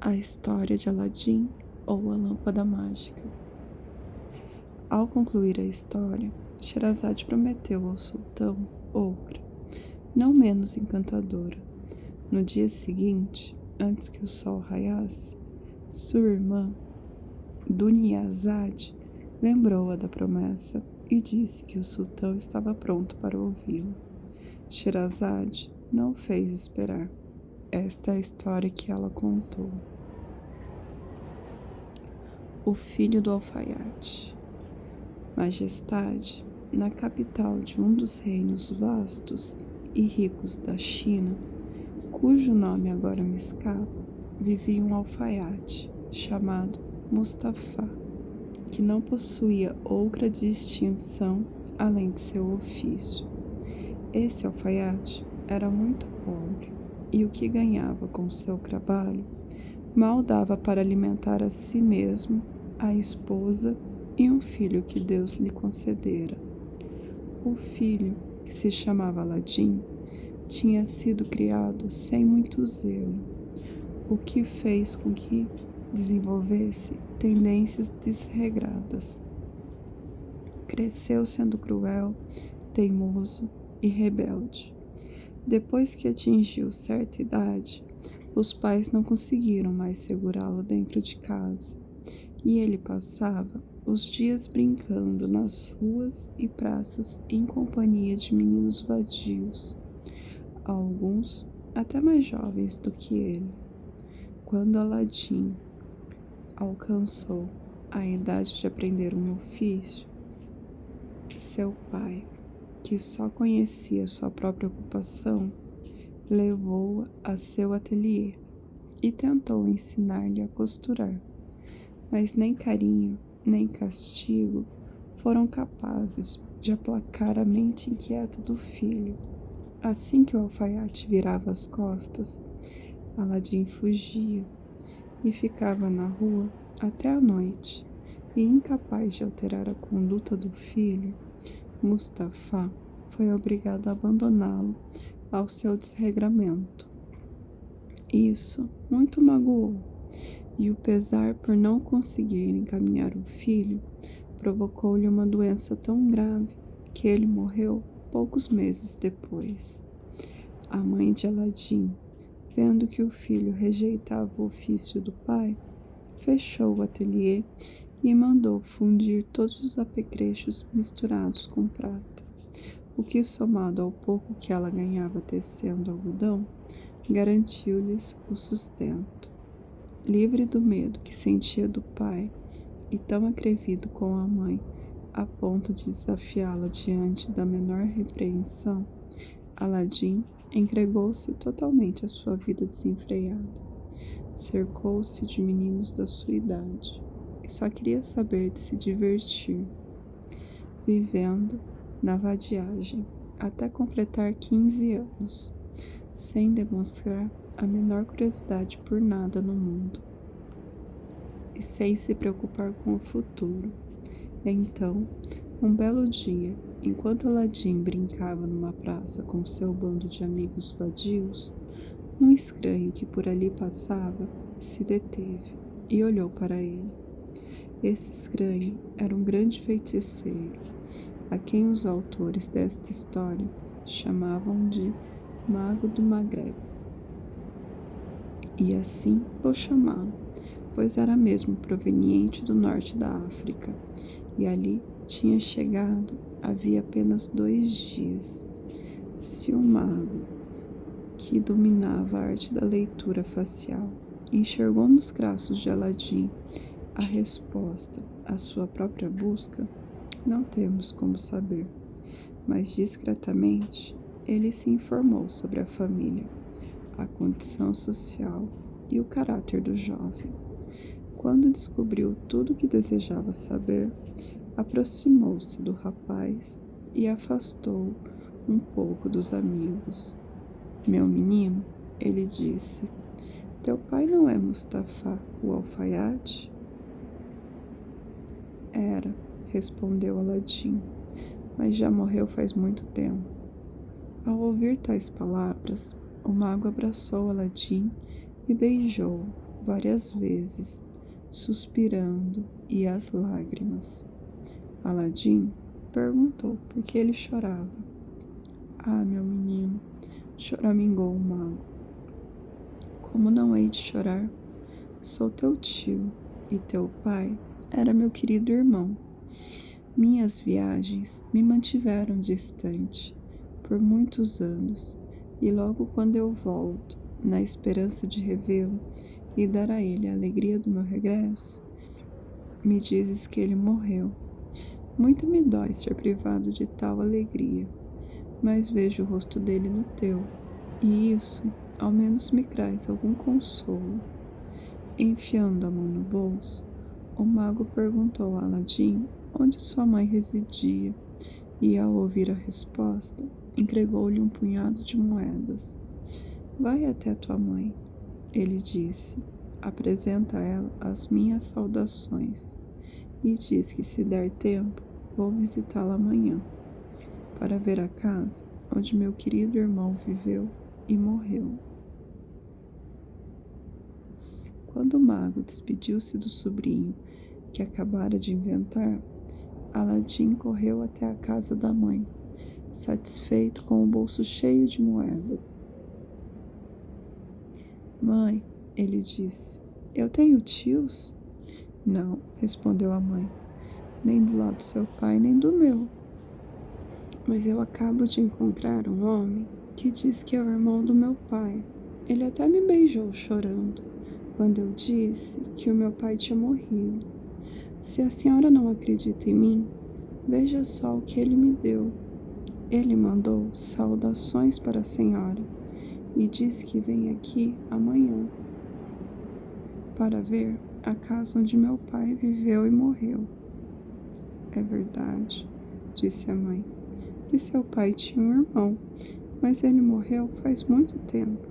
A história de Aladim ou a lâmpada mágica. Ao concluir a história, Sherazade prometeu ao sultão outra, não menos encantadora. No dia seguinte, antes que o sol raiasse, sua irmã, Duniazade, lembrou-a da promessa e disse que o sultão estava pronto para ouvi-la. Sherazade não o fez esperar. Esta é a história que ela contou. O filho do alfaiate. Majestade, na capital de um dos reinos vastos e ricos da China, cujo nome agora me escapa, vivia um alfaiate chamado Mustafá, que não possuía outra distinção além de seu ofício. Esse alfaiate era muito pobre e o que ganhava com seu trabalho mal dava para alimentar a si mesmo, a esposa e um filho que Deus lhe concedera. O filho, que se chamava Aladim, tinha sido criado sem muito zelo, o que fez com que desenvolvesse tendências desregradas. Cresceu sendo cruel, teimoso e rebelde. Depois que atingiu certa idade, os pais não conseguiram mais segurá-lo dentro de casa, e ele passava os dias brincando nas ruas e praças em companhia de meninos vadios, alguns até mais jovens do que ele. Quando Aladim alcançou a idade de aprender um ofício, seu pai, que só conhecia sua própria ocupação, levou-a a seu ateliê e tentou ensinar-lhe a costurar, mas nem carinho nem castigo foram capazes de aplacar a mente inquieta do filho. Assim que o alfaiate virava as costas, Aladim fugia e ficava na rua até a noite, e incapaz de alterar a conduta do filho, Mustafá foi obrigado a abandoná-lo ao seu desregramento. Isso muito magoou, e o pesar por não conseguir encaminhar o filho provocou-lhe uma doença tão grave que ele morreu poucos meses depois. A mãe de Aladim, vendo que o filho rejeitava o ofício do pai, fechou o ateliê e mandou fundir todos os apetrechos misturados com prata, o que, somado ao pouco que ela ganhava tecendo algodão, garantiu-lhes o sustento. Livre do medo que sentia do pai e tão atrevido com a mãe, a ponto de desafiá-la diante da menor repreensão, Aladim entregou-se totalmente à sua vida desenfreada. Cercou-se de meninos da sua idade e só queria saber de se divertir, vivendo na vadiagem até completar 15 anos, sem demonstrar a menor curiosidade por nada no mundo e sem se preocupar com o futuro. Então, um belo dia, enquanto Aladim brincava numa praça com seu bando de amigos vadios, um estranho que por ali passava se deteve e olhou para ele. Esse estranho era um grande feiticeiro, a quem os autores desta história chamavam de Mago do Maghreb. E assim vou chamá-lo, pois era mesmo proveniente do norte da África, e ali tinha chegado havia apenas 2 dias. Se o mago, que dominava a arte da leitura facial, enxergou nos traços de Aladim a resposta à sua própria busca, não temos como saber, mas discretamente ele se informou sobre a família, a condição social e o caráter do jovem. Quando descobriu tudo o que desejava saber, aproximou-se do rapaz e afastou-o um pouco dos amigos. Meu menino, ele disse, teu pai não é Mustafá, o alfaiate? Era, respondeu Aladim, mas já morreu faz muito tempo. Ao ouvir tais palavras, o mago abraçou Aladim e beijou-o, várias vezes, suspirando e às lágrimas. Aladim perguntou por que ele chorava. Ah, meu menino, choramingou o mago. Como não hei de chorar? Sou teu tio e teu pai era meu querido irmão. Minhas viagens me mantiveram distante por muitos anos, e logo quando eu volto, na esperança de revê-lo e dar a ele a alegria do meu regresso, me dizes que ele morreu. Muito me dói ser privado de tal alegria, mas vejo o rosto dele no teu, e isso ao menos me traz algum consolo. Enfiando a mão no bolso, o mago perguntou a Aladim onde sua mãe residia, e ao ouvir a resposta, entregou-lhe um punhado de moedas. Vai até tua mãe, ele disse, apresenta a ela as minhas saudações, e diz que se der tempo, vou visitá-la amanhã, para ver a casa onde meu querido irmão viveu e morreu. Quando o mago despediu-se do sobrinho que acabara de inventar, Aladim correu até a casa da mãe, satisfeito com o bolso cheio de moedas. Mãe, ele disse, eu tenho tios? Não, respondeu a mãe, nem do lado do seu pai, nem do meu. Mas eu acabo de encontrar um homem que diz que é o irmão do meu pai. Ele até me beijou chorando, quando eu disse que o meu pai tinha morrido. Se a senhora não acredita em mim, veja só o que ele me deu. Ele mandou saudações para a senhora e disse que vem aqui amanhã para ver a casa onde meu pai viveu e morreu. É verdade, disse a mãe, que seu pai tinha um irmão, mas ele morreu faz muito tempo.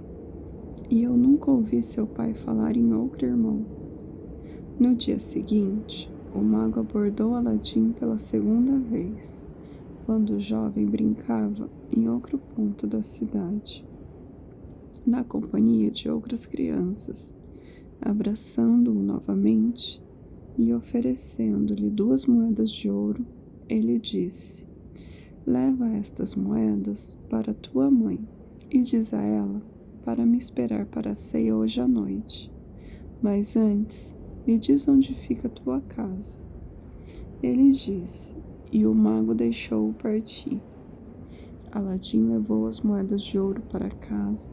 E eu nunca ouvi seu pai falar em outro irmão. No dia seguinte, o mago abordou Aladim pela segunda vez, quando o jovem brincava em outro ponto da cidade, na companhia de outras crianças, abraçando-o novamente e oferecendo-lhe 2 moedas de ouro, ele disse: leva estas moedas para tua mãe e diz a ela para me esperar para a ceia hoje à noite. Mas antes, me diz onde fica tua casa. Ele disse, e o mago deixou-o partir. Aladim levou as moedas de ouro para casa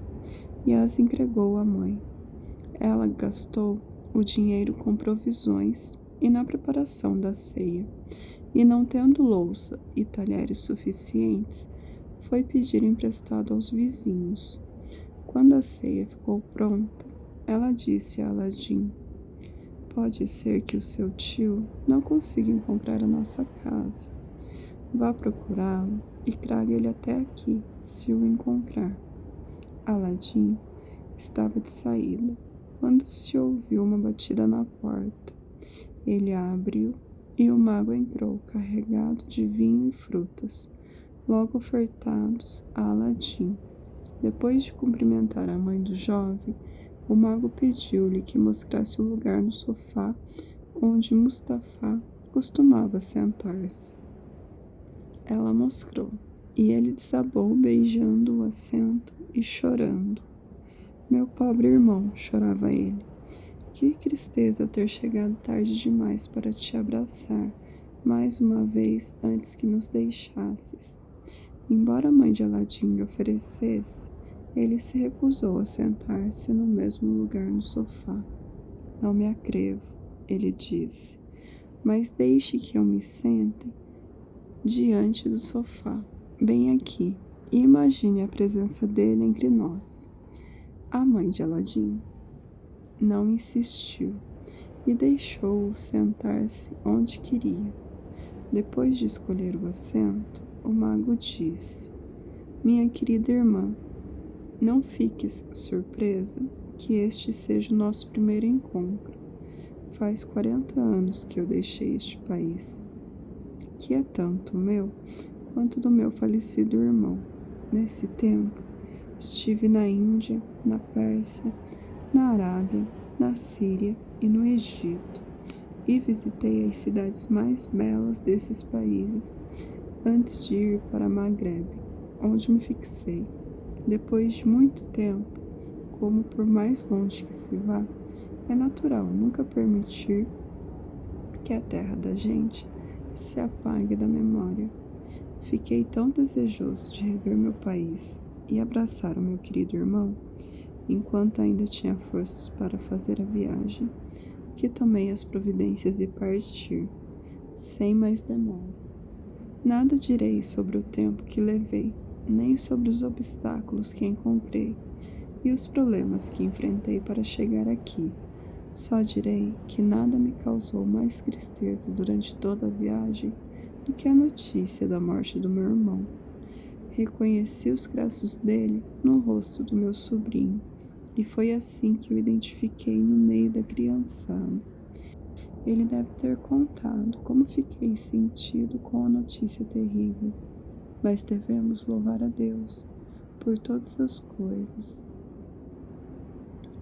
e as entregou à mãe. Ela gastou o dinheiro com provisões e na preparação da ceia, e não tendo louça e talheres suficientes, foi pedir emprestado aos vizinhos. Quando a ceia ficou pronta, ela disse a Aladim: pode ser que o seu tio não consiga encontrar a nossa casa. Vá procurá-lo e traga ele até aqui, se o encontrar. Aladim estava de saída, quando se ouviu uma batida na porta. Ele a abriu e o mago entrou, carregado de vinho e frutas, logo ofertados a Aladim. Depois de cumprimentar a mãe do jovem, o mago pediu-lhe que mostrasse o lugar no sofá onde Mustafá costumava sentar-se. Ela mostrou, e ele desabou beijando o assento e chorando. Meu pobre irmão, chorava ele, que tristeza eu ter chegado tarde demais para te abraçar mais uma vez antes que nos deixasses. Embora a mãe de Aladim lhe oferecesse, ele se recusou a sentar-se no mesmo lugar no sofá. Não me atrevo, ele disse, mas deixe que eu me sente diante do sofá, bem aqui, e imagine a presença dele entre nós. A mãe de Aladim não insistiu e deixou-o sentar-se onde queria. Depois de escolher o assento, o mago disse: minha querida irmã, não fiques surpresa que este seja o nosso primeiro encontro. Faz 40 anos que eu deixei este país, que é tanto meu quanto do meu falecido irmão. Nesse tempo, estive na Índia, na Pérsia, na Arábia na Síria e no Egito, e visitei as cidades mais belas desses países antes de ir para Maghreb, onde me fixei. Depois de muito tempo, como por mais longe que se vá, é natural nunca permitir que a terra da gente se apague da memória. Fiquei tão desejoso de rever meu país e abraçar o meu querido irmão, enquanto ainda tinha forças para fazer a viagem, que tomei as providências de partir, sem mais demora. Nada direi sobre o tempo que levei, nem sobre os obstáculos que encontrei e os problemas que enfrentei para chegar aqui. Só direi que nada me causou mais tristeza durante toda a viagem do que a notícia da morte do meu irmão. Reconheci os traços dele no rosto do meu sobrinho, e foi assim que o identifiquei no meio da criançada. Ele deve ter contado como fiquei sentido com a notícia terrível, mas devemos louvar a Deus por todas as coisas.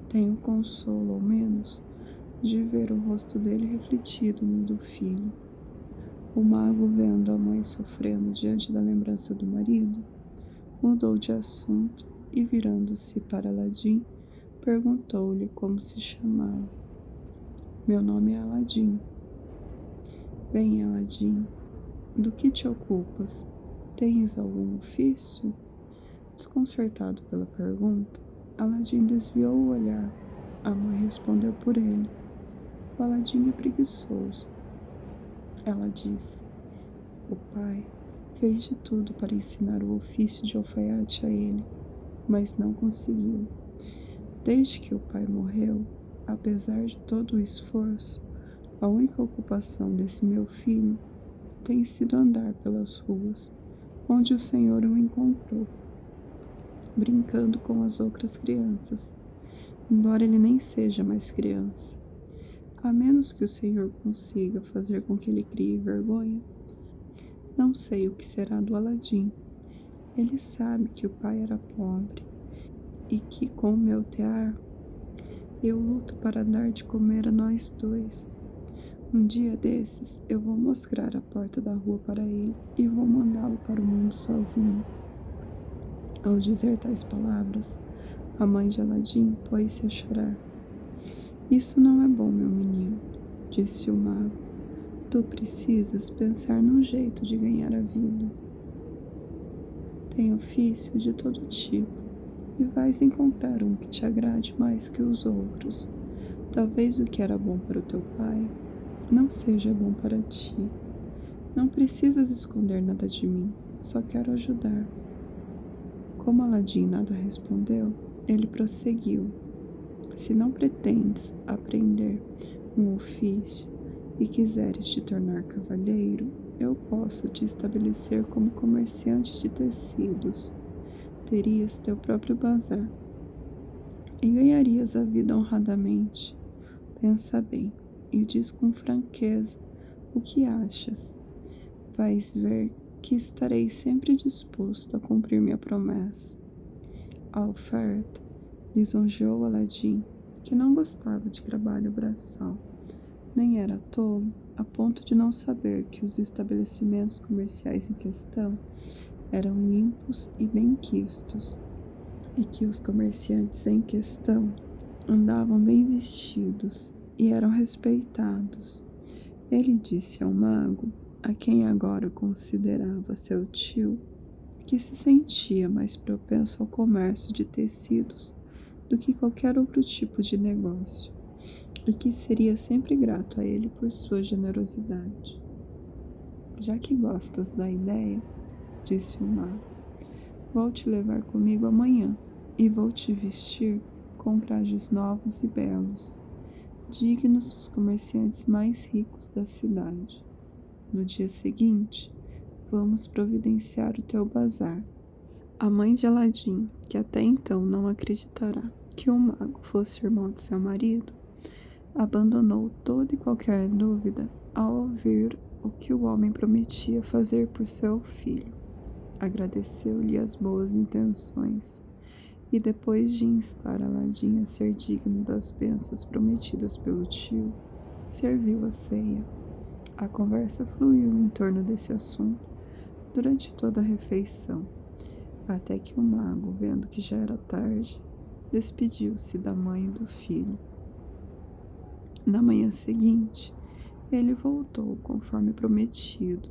Tenho consolo, ao menos, de ver o rosto dele refletido no do filho. O mago, vendo a mãe sofrendo diante da lembrança do marido, mudou de assunto e, virando-se para Aladim, perguntou-lhe como se chamava. Meu nome é Aladim. Bem, Aladim, do que te ocupas? Tens algum ofício? Desconcertado pela pergunta, Aladim desviou o olhar. A mãe respondeu por ele. O Aladim é preguiçoso. Ela disse. O pai fez de tudo para ensinar o ofício de alfaiate a ele, mas não conseguiu. Desde que o pai morreu, apesar de todo o esforço, a única ocupação desse meu filho tem sido andar pelas ruas, onde o Senhor o encontrou, brincando com as outras crianças, embora ele nem seja mais criança. A menos que o Senhor consiga fazer com que ele crie vergonha, não sei o que será do Aladim. Ele sabe que o pai era pobre e que, com o meu tear, eu luto para dar de comer a nós dois. Um dia desses, eu vou mostrar a porta da rua para ele e vou mandá-lo para o mundo sozinho. Ao dizer tais palavras, a mãe de Aladim pôs-se a chorar. Isso não é bom, meu menino, disse o mago. Tu precisas pensar num jeito de ganhar a vida. Tem ofício de todo tipo e vais encontrar um que te agrade mais que os outros. Talvez o que era bom para o teu pai não seja bom para ti. Não precisas esconder nada de mim, só quero ajudar. Como Aladim nada respondeu, ele prosseguiu. Se não pretendes aprender um ofício e quiseres te tornar cavalheiro, eu posso te estabelecer como comerciante de tecidos. Terias teu próprio bazar e ganharias a vida honradamente. Pensa bem e diz com franqueza o que achas. Vais ver que estarei sempre disposto a cumprir minha promessa. A oferta lisonjeou Aladim, que não gostava de trabalho braçal, nem era tolo a ponto de não saber que os estabelecimentos comerciais em questão eram limpos e bem-quistos, e que os comerciantes em questão andavam bem vestidos e eram respeitados. Ele disse ao mago, a quem agora considerava seu tio, que se sentia mais propenso ao comércio de tecidos do que qualquer outro tipo de negócio, e que seria sempre grato a ele por sua generosidade. Já que gostas da ideia, disse o mago, vou te levar comigo amanhã e vou te vestir com trajes novos e belos, dignos dos comerciantes mais ricos da cidade. No dia seguinte, vamos providenciar o teu bazar. A mãe de Aladim, que até então não acreditará que o mago fosse irmão de seu marido, abandonou toda e qualquer dúvida ao ouvir o que o homem prometia fazer por seu filho. Agradeceu-lhe as boas intenções E depois de instar Aladim a ser digno das bênçãos prometidas pelo tio, serviu a ceia. A conversa fluiu em torno desse assunto durante toda a refeição, até que o mago, vendo que já era tarde, despediu-se da mãe e do filho. Na manhã seguinte, ele voltou conforme prometido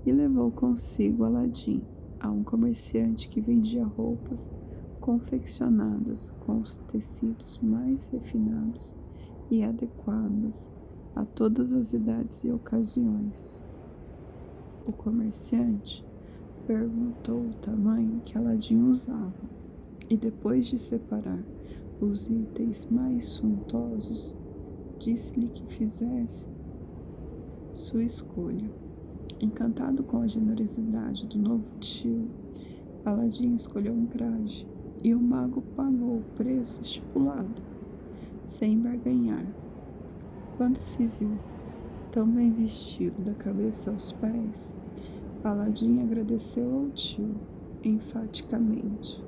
e levou consigo Aladim a um comerciante que vendia roupas confeccionadas com os tecidos mais refinados e adequadas a todas as idades e ocasiões. O comerciante perguntou o tamanho que Aladim usava e, depois de separar os itens mais suntuosos, disse-lhe que fizesse sua escolha. Encantado com a generosidade do novo tio, Aladim escolheu um traje e o mago pagou o preço estipulado, sem barganhar. Quando se viu tão bem vestido da cabeça aos pés, Aladim agradeceu ao tio enfaticamente,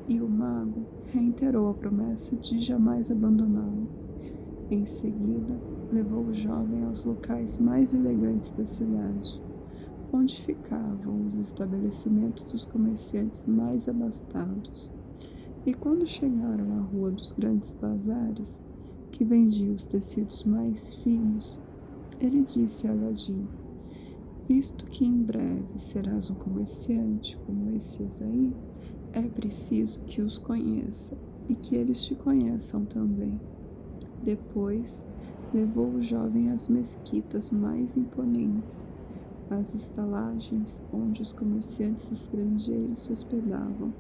e o mago reiterou a promessa de jamais abandoná-lo. Em seguida, levou o jovem aos locais mais elegantes da cidade, onde ficavam os estabelecimentos dos comerciantes mais abastados. E quando chegaram à rua dos grandes bazares, que vendia os tecidos mais finos, ele disse a Aladim: visto que em breve serás um comerciante como esses aí, é preciso que os conheça e que eles te conheçam também. Depois, levou o jovem às mesquitas mais imponentes, às estalagens onde os comerciantes estrangeiros se hospedavam,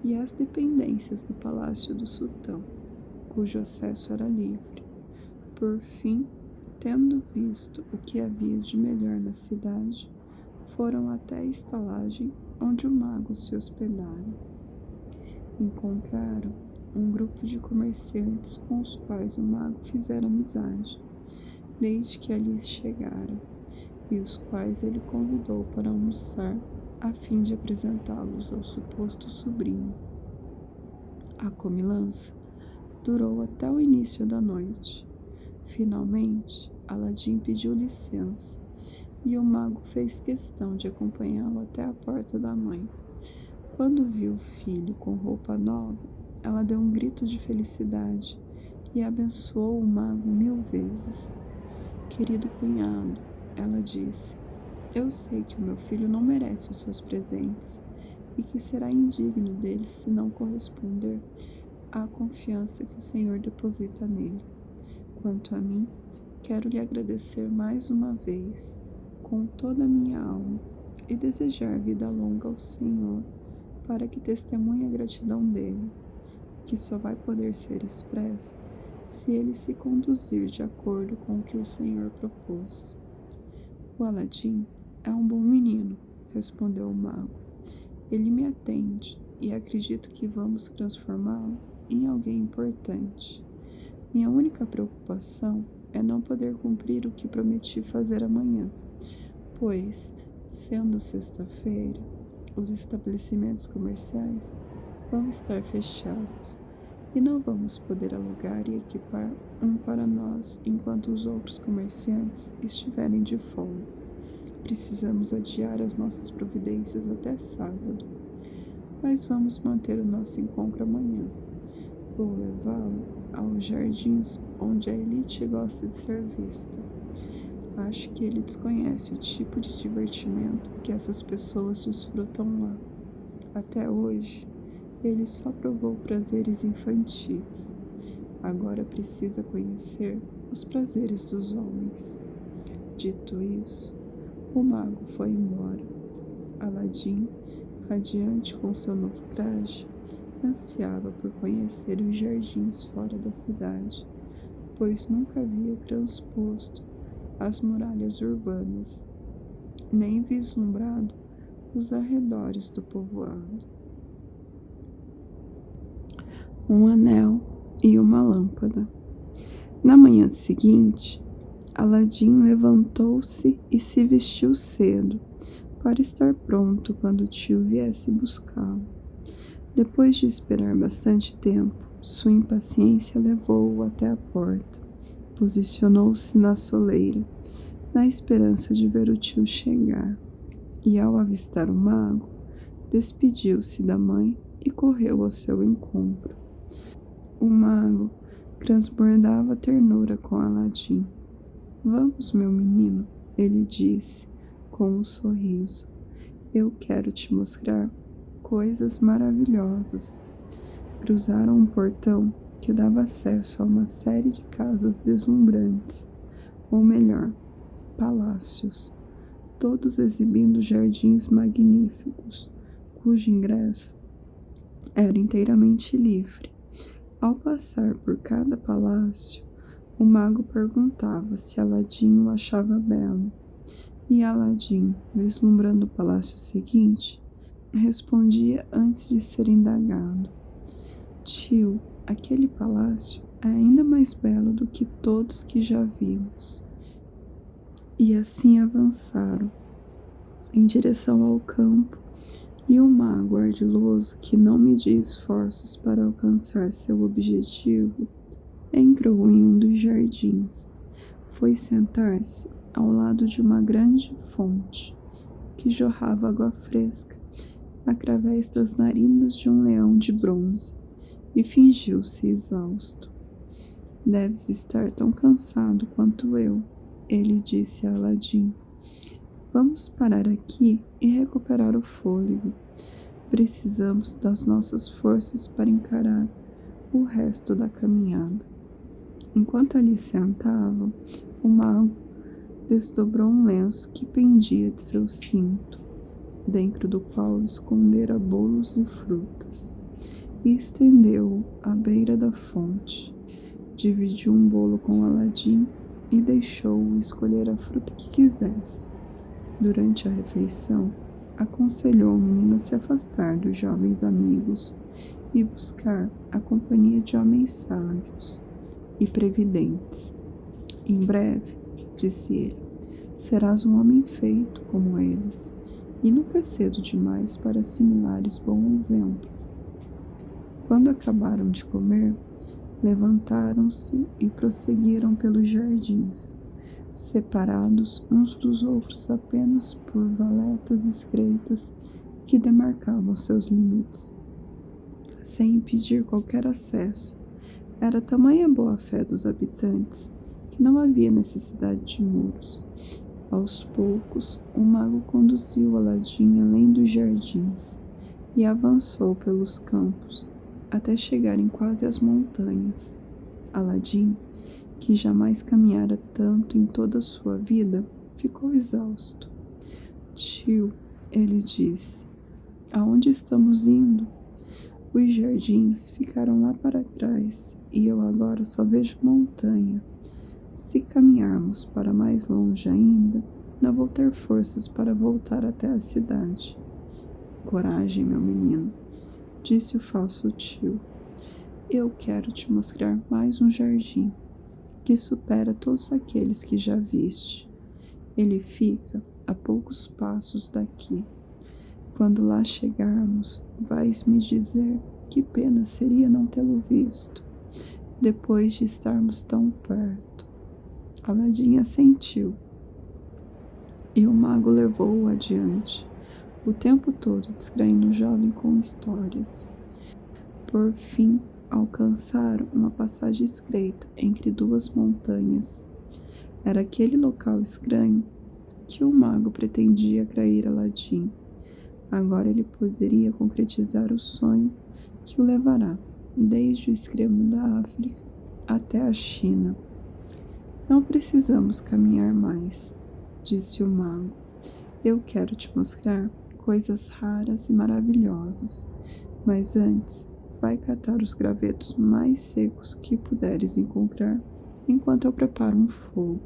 e às dependências do palácio do sultão, cujo acesso era livre. Por fim, tendo visto o que havia de melhor na cidade, foram até a estalagem onde o mago se hospedara. Encontraram um grupo de comerciantes com os quais o mago fizera amizade, desde que ali chegaram, e os quais ele convidou para almoçar, a fim de apresentá-los ao suposto sobrinho. A comilança durou até o início da noite. Finalmente, Aladim pediu licença, e o mago fez questão de acompanhá-lo até a porta da mãe. Quando viu o filho com roupa nova, ela deu um grito de felicidade e abençoou o mago 1000 vezes. Querido cunhado, ela disse, eu sei que o meu filho não merece os seus presentes e que será indigno deles se não corresponder à confiança que o Senhor deposita nele. Quanto a mim, quero lhe agradecer mais uma vez, com toda a minha alma, e desejar vida longa ao Senhor, para que testemunhe a gratidão dele, que só vai poder ser expressa se ele se conduzir de acordo com o que o Senhor propôs. O Aladim é um bom menino, respondeu o mago. Ele me atende e acredito que vamos transformá-lo em alguém importante. Minha única preocupação é não poder cumprir o que prometi fazer amanhã, pois, sendo sexta-feira, os estabelecimentos comerciais vão estar fechados e não vamos poder alugar e equipar um para nós enquanto os outros comerciantes estiverem de folga. Precisamos adiar as nossas providências até sábado, mas vamos manter o nosso encontro amanhã. Vou levá-lo aos jardins onde a elite gosta de ser vista. Acho que ele desconhece o tipo de divertimento que essas pessoas desfrutam lá. Até hoje, ele só provou prazeres infantis. Agora precisa conhecer os prazeres dos homens. Dito isso, o mago foi embora. Aladim, radiante com seu novo traje, ansiava por conhecer os jardins fora da cidade, pois nunca havia transposto as muralhas urbanas, nem vislumbrado os arredores do povoado. Um anel e uma lâmpada. Na manhã seguinte, Aladim levantou-se e se vestiu cedo, para estar pronto quando o tio viesse buscá-lo. Depois de esperar bastante tempo, sua impaciência levou-o até a porta. Posicionou-se na soleira, na esperança de ver o tio chegar, e ao avistar o mago, despediu-se da mãe e correu ao seu encontro. O mago transbordava ternura com Aladim. Vamos, meu menino, ele disse, com um sorriso. Eu quero te mostrar coisas maravilhosas. Cruzaram um portão que dava acesso a uma série de casas deslumbrantes, ou melhor, palácios, todos exibindo jardins magníficos, cujo ingresso era inteiramente livre. Ao passar por cada palácio, o mago perguntava se Aladim o achava belo, e Aladim, vislumbrando o palácio seguinte, respondia antes de ser indagado: Tio, aquele palácio é ainda mais belo do que todos que já vimos. E assim avançaram, em direção ao campo, e o mago ardiloso, que não media esforços para alcançar seu objetivo, entrou em um dos jardins. Foi sentar-se ao lado de uma grande fonte, que jorrava água fresca através das narinas de um leão de bronze, e fingiu-se exausto. Deves estar tão cansado quanto eu, ele disse a Aladim. Vamos parar aqui e recuperar o fôlego. Precisamos das nossas forças para encarar o resto da caminhada. Enquanto ali sentavam, o mago desdobrou um lenço que pendia de seu cinto, dentro do qual escondera bolos e frutas, e estendeu-o à beira da fonte. Dividiu um bolo com Aladim e deixou-o escolher a fruta que quisesse. Durante a refeição, aconselhou o menino a se afastar dos jovens amigos e buscar a companhia de homens sábios e previdentes. Em breve, disse ele, serás um homem feito como eles, e nunca é cedo demais para assimilares bom exemplo. Quando acabaram de comer, levantaram-se e prosseguiram pelos jardins, separados uns dos outros apenas por valetas estreitas que demarcavam seus limites, sem impedir qualquer acesso. Era tamanha a boa-fé dos habitantes que não havia necessidade de muros. Aos poucos, o mago conduziu Aladim além dos jardins e avançou pelos campos até chegarem quase às montanhas. Aladim, que jamais caminhara tanto em toda a sua vida, ficou exausto. Tio, ele disse, aonde estamos indo? Os jardins ficaram lá para trás e eu agora só vejo montanha. Se caminharmos para mais longe ainda, não vou ter forças para voltar até a cidade. Coragem, meu menino, disse o falso tio. Eu quero te mostrar mais um jardim, que supera todos aqueles que já viste. Ele fica a poucos passos daqui. Quando lá chegarmos, vais me dizer que pena seria não tê-lo visto, depois de estarmos tão perto. Aladim assentiu, e o mago levou-o adiante, o tempo todo distraindo o jovem com histórias. Por fim, alcançaram uma passagem estreita entre duas montanhas. Era aquele local estranho que o mago pretendia atrair Aladim. Agora ele poderia concretizar o sonho que o levará desde o extremo da África até a China. Não precisamos caminhar mais, disse o mago. Eu quero te mostrar coisas raras e maravilhosas, mas antes vai catar os gravetos mais secos que puderes encontrar enquanto eu preparo um fogo.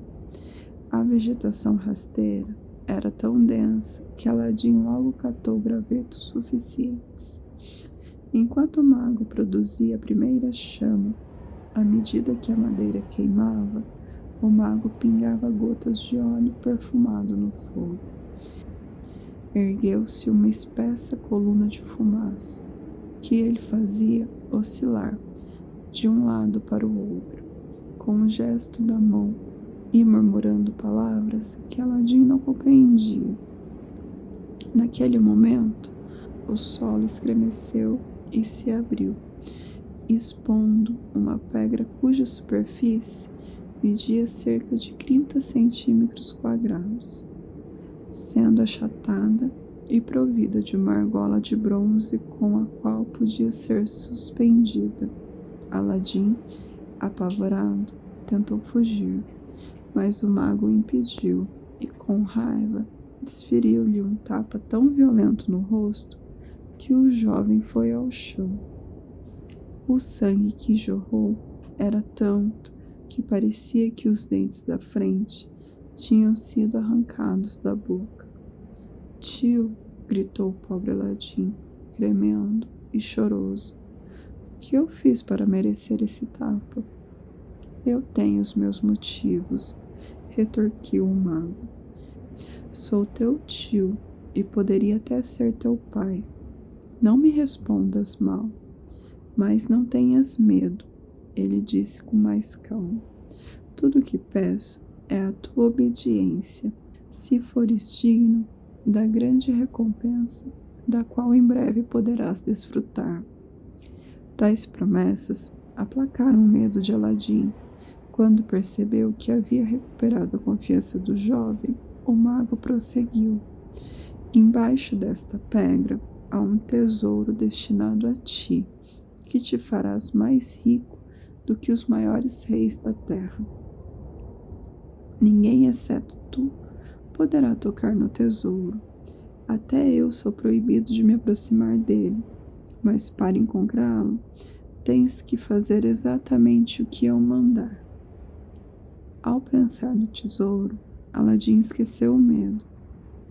A vegetação rasteira era tão densa que Aladim logo catou gravetos suficientes. Enquanto o mago produzia a primeira chama, à medida que a madeira queimava, o mago pingava gotas de óleo perfumado no fogo. Ergueu-se uma espessa coluna de fumaça, que ele fazia oscilar de um lado para o outro, com um gesto da mão e murmurando palavras que Aladim não compreendia. Naquele momento, o solo estremeceu e se abriu, expondo uma pedra cuja superfície media cerca de 30 centímetros quadrados, sendo achatada e provida de uma argola de bronze com a qual podia ser suspendida. Aladim, apavorado, tentou fugir, mas o mago o impediu e, com raiva, desferiu-lhe um tapa tão violento no rosto que o jovem foi ao chão. O sangue que jorrou era tanto que parecia que os dentes da frente tinham sido arrancados da boca. Tio, gritou o pobre Aladim, tremendo e choroso. O que eu fiz para merecer esse tapa? Eu tenho os meus motivos, retorquiu o mago. Sou teu tio e poderia até ser teu pai. Não me respondas mal, mas não tenhas medo, ele disse com mais calma. Tudo o que peço é a tua obediência, se fores digno da grande recompensa, da qual em breve poderás desfrutar. Tais promessas aplacaram o medo de Aladim. Quando percebeu que havia recuperado a confiança do jovem, o mago prosseguiu. Embaixo desta pedra há um tesouro destinado a ti, que te farás mais rico do que os maiores reis da terra. Ninguém, exceto tu, poderá tocar no tesouro. Até eu sou proibido de me aproximar dele, mas para encontrá-lo, tens que fazer exatamente o que eu mandar. Ao pensar no tesouro, Aladim esqueceu o medo.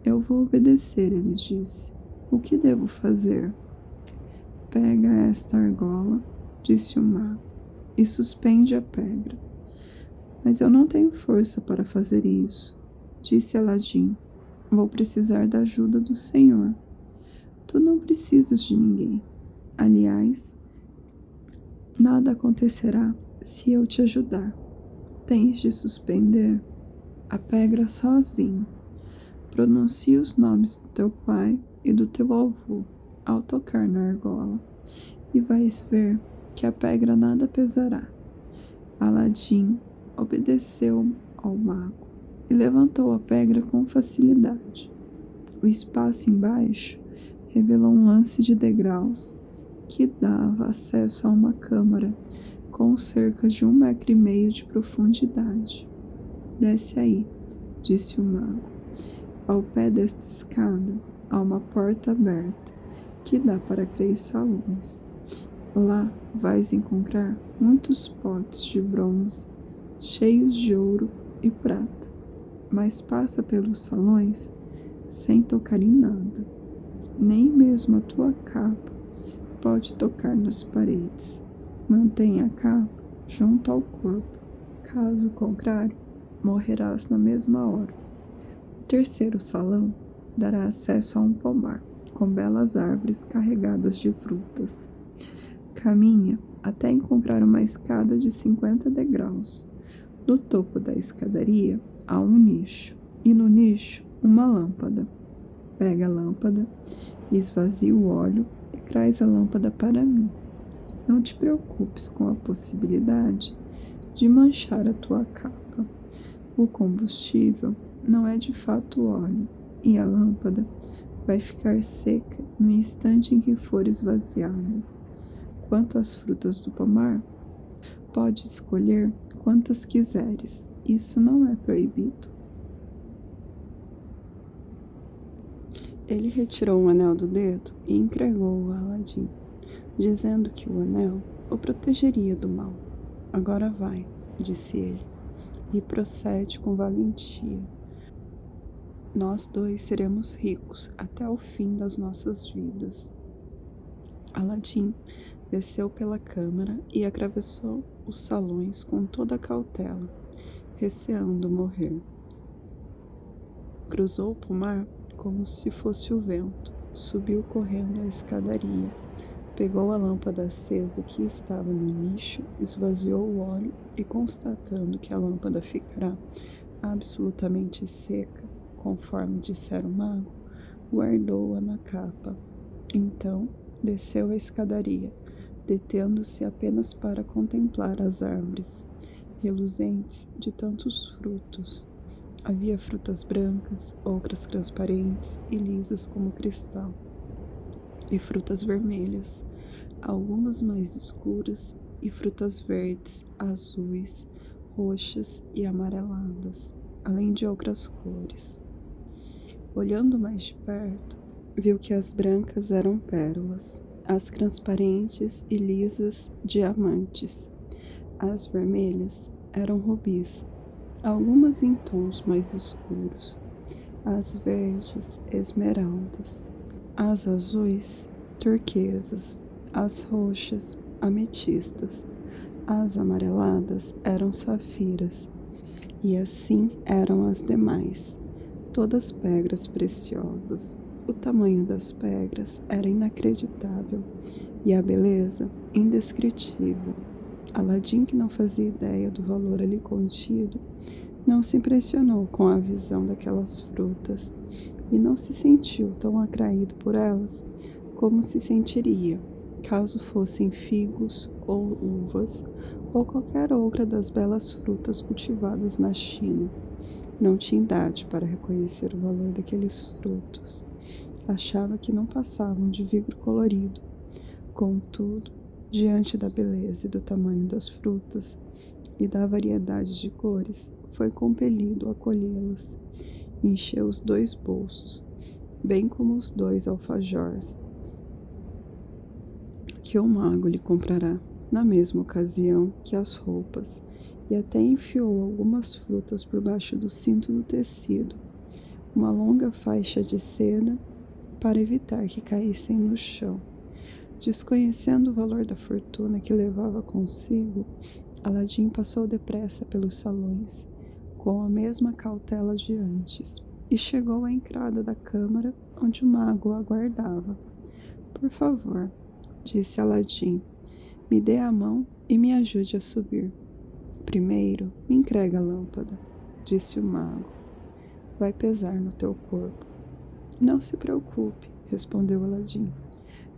Eu vou obedecer, ele disse. O que devo fazer? Pega esta argola, disse o mago, e suspende a pedra. Mas eu não tenho força para fazer isso, disse Aladim. Vou precisar da ajuda do Senhor. Tu não precisas de ninguém. Aliás, nada acontecerá se eu te ajudar. Tens de suspender a pedra sozinho. Pronuncie os nomes do teu pai e do teu avô ao tocar na argola, e vais ver que a pedra nada pesará. Aladim obedeceu ao mago e levantou a pedra com facilidade. O espaço embaixo revelou um lance de degraus que dava acesso a uma câmara com cerca de 1,5 metros de profundidade. Desce aí, disse o mago. Ao pé desta escada há uma porta aberta que dá para 3 salões. Lá vais encontrar muitos potes de bronze cheios de ouro e prata, mas passa pelos salões sem tocar em nada. Nem mesmo a tua capa pode tocar nas paredes. Mantenha a capa junto ao corpo. Caso contrário, morrerás na mesma hora. O terceiro salão dará acesso a um pomar, com belas árvores carregadas de frutas. Caminha até encontrar uma escada de 50 degraus. No topo da escadaria há um nicho, e no nicho uma lâmpada. Pega a lâmpada, esvazia o óleo e traz a lâmpada para mim. Não te preocupes com a possibilidade de manchar a tua capa. O combustível não é de fato óleo, e a lâmpada vai ficar seca no instante em que for esvaziada. Quanto às frutas do pomar, pode escolher quantas quiseres. Isso não é proibido. Ele retirou um anel do dedo e entregou-o a Aladim, dizendo que o anel o protegeria do mal. Agora vai, disse ele, e procede com valentia. Nós dois seremos ricos até o fim das nossas vidas. Aladim desceu pela câmara e atravessou os salões com toda a cautela, receando morrer. Cruzou o pomar como se fosse o vento, subiu correndo a escadaria, Pegou a lâmpada acesa que estava no nicho, esvaziou o óleo e, constatando que a lâmpada ficará absolutamente seca, conforme dissera o mago, guardou-a na capa. Então, desceu a escadaria, detendo-se apenas para contemplar as árvores, reluzentes de tantos frutos. Havia frutas brancas, outras transparentes e lisas como cristal, e frutas vermelhas, algumas mais escuras, e frutas verdes, azuis, roxas e amareladas, além de outras cores. Olhando mais de perto, viu que as brancas eram pérolas, as transparentes e lisas, diamantes, as vermelhas eram rubis, algumas em tons mais escuros, as verdes, esmeraldas, as azuis, turquesas, as roxas, ametistas, as amareladas eram safiras, e assim eram as demais, todas pedras preciosas. O tamanho das pedras era inacreditável e a beleza indescritível. Aladim, que não fazia ideia do valor ali contido, não se impressionou com a visão daquelas frutas e não se sentiu tão atraído por elas como se sentiria caso fossem figos ou uvas ou qualquer outra das belas frutas cultivadas na China. Não tinha idade para reconhecer o valor daqueles frutos. Achava que não passavam de vidro colorido. Contudo, diante da beleza e do tamanho das frutas e da variedade de cores, foi compelido a colhê-las. Encheu os 2 bolsos, bem como os 2 alfajores que o mago lhe comprará na mesma ocasião que as roupas, e até enfiou algumas frutas por baixo do cinto do tecido, uma longa faixa de seda, para evitar que caíssem no chão. Desconhecendo o valor da fortuna que levava consigo, Aladim passou depressa pelos salões, com a mesma cautela de antes, e chegou à entrada da câmara onde o mago o aguardava. Por favor, disse Aladim, me dê a mão e me ajude a subir. Primeiro, me entregue a lâmpada, disse o mago. Vai pesar no teu corpo. Não se preocupe, respondeu Aladim.